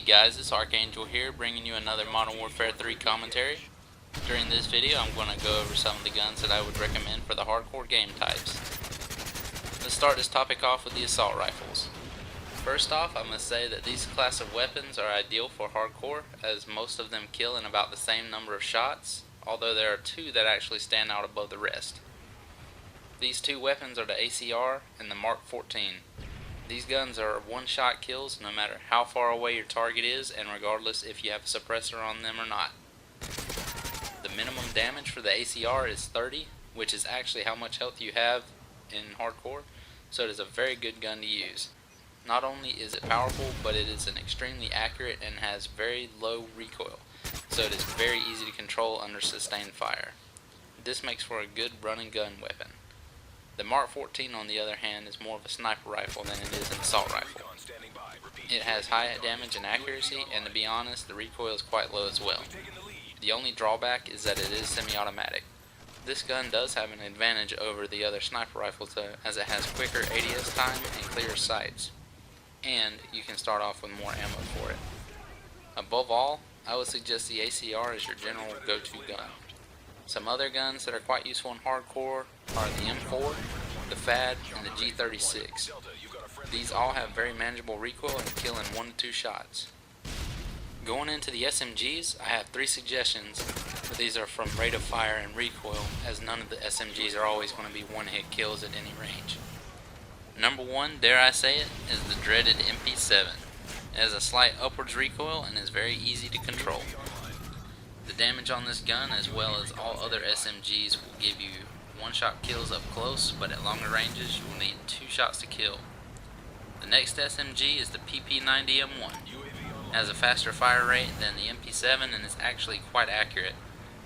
guys, it's Archangel here, bringing you another Modern Warfare 3 commentary. During this video, I'm going to go over some of the guns that I would recommend for the hardcore game types. Let's start this topic off with the assault rifles. First off, I must say that these class of weapons are ideal for hardcore, as most of them kill in about the same number of shots, although there are two that actually stand out above the rest. These two weapons are the ACR and the Mark 14. These guns are one-shot kills no matter how far away your target is and regardless if you have a suppressor on them or not. The minimum damage for the ACR is 30, which is actually how much health you have in hardcore, so it is a very good gun to use. Not only is it powerful, but it is an extremely accurate and has very low recoil, so it is very easy to control under sustained fire. This makes for a good run-and-gun weapon. The Mark 14, on the other hand, is more of a sniper rifle than it is an assault rifle. It has high damage and accuracy, and to be honest, the recoil is quite low as well. The only drawback is that it is semi-automatic. This gun does have an advantage over the other sniper rifles as it has quicker ADS time and clearer sights, and you can start off with more ammo for it. Above all, I would suggest the ACR as your general go-to gun. Some other guns that are quite useful in hardcore are the M4, the FAD, and the G36. These all have very manageable recoil and kill in 1 to 2 shots. Going into the SMGs, I have 3 suggestions, but these are from rate of fire and recoil, as none of the SMGs are always going to be one-hit kills at any range. Number 1, dare I say it, is the dreaded MP7. It has a slight upwards recoil and is very easy to control. The damage on this gun, as well as all other SMGs, will give you one-shot kills up close, but at longer ranges you will need 2 shots to kill. The next SMG is the PP90M1. It has a faster fire rate than the MP7 and is actually quite accurate,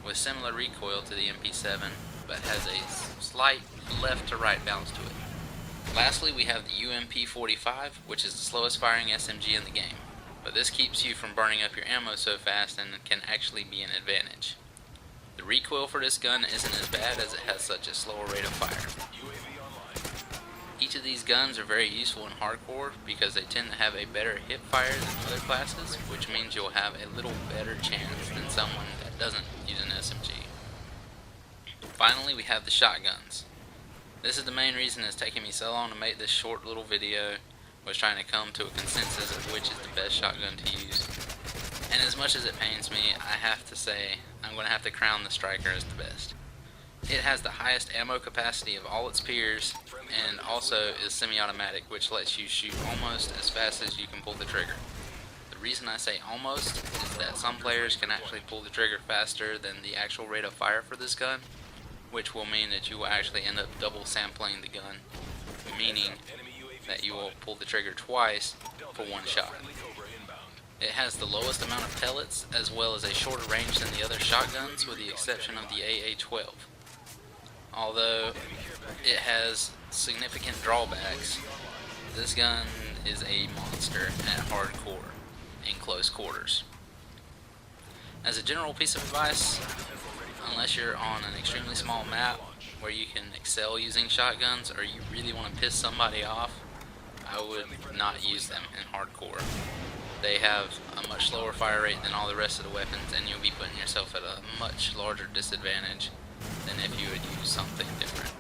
with similar recoil to the MP7, but has a slight left to right bounce to it. Lastly, we have the UMP45, which is the slowest firing SMG in the game. But this keeps you from burning up your ammo so fast and can actually be an advantage. The recoil for this gun isn't as bad as it has such a slower rate of fire. Each of these guns are very useful in hardcore because they tend to have a better hip fire than other classes, which means you'll have a little better chance than someone that doesn't use an SMG. Finally, we have the shotguns. This is the main reason it's taken me so long to make this short little video, was trying to come to a consensus of which is the best shotgun to use. And as much as it pains me, I have to say I'm going to have to crown the Striker as the best. It has the highest ammo capacity of all its peers, and also is semi-automatic, which lets you shoot almost as fast as you can pull the trigger. The reason I say almost is that some players can actually pull the trigger faster than the actual rate of fire for this gun, which will mean that you will actually end up double sampling the gun, meaning that you will pull the trigger twice for 1 shot. It has the lowest amount of pellets as well as a shorter range than the other shotguns, with the exception of the AA-12. Although it has significant drawbacks, this gun is a monster at hardcore in close quarters. As a general piece of advice, unless you're on an extremely small map where you can excel using shotguns or you really want to piss somebody off, I would not use them in hardcore. They have a much slower fire rate than all the rest of the weapons, and you'll be putting yourself at a much larger disadvantage than if you would use something different.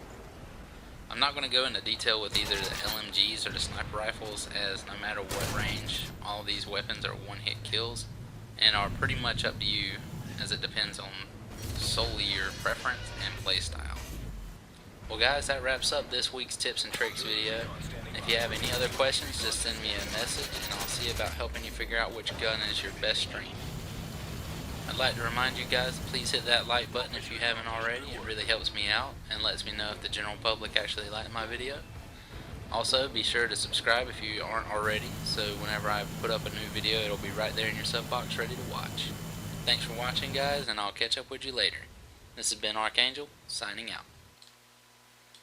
I'm not going to go into detail with either the LMGs or the sniper rifles, as no matter what range, all these weapons are one-hit kills and are pretty much up to you, as it depends on solely your preference and playstyle. Well guys, that wraps up this week's tips and tricks video. If you have any other questions, just send me a message and I'll see about helping you figure out which gun is your best stream. I'd like to remind you guys, please hit that like button if you haven't already. It really helps me out and lets me know if the general public actually liked my video. Also, be sure to subscribe if you aren't already, so whenever I put up a new video, it'll be right there in your sub box ready to watch. Thanks for watching guys, and I'll catch up with you later. This has been Archangel, signing out.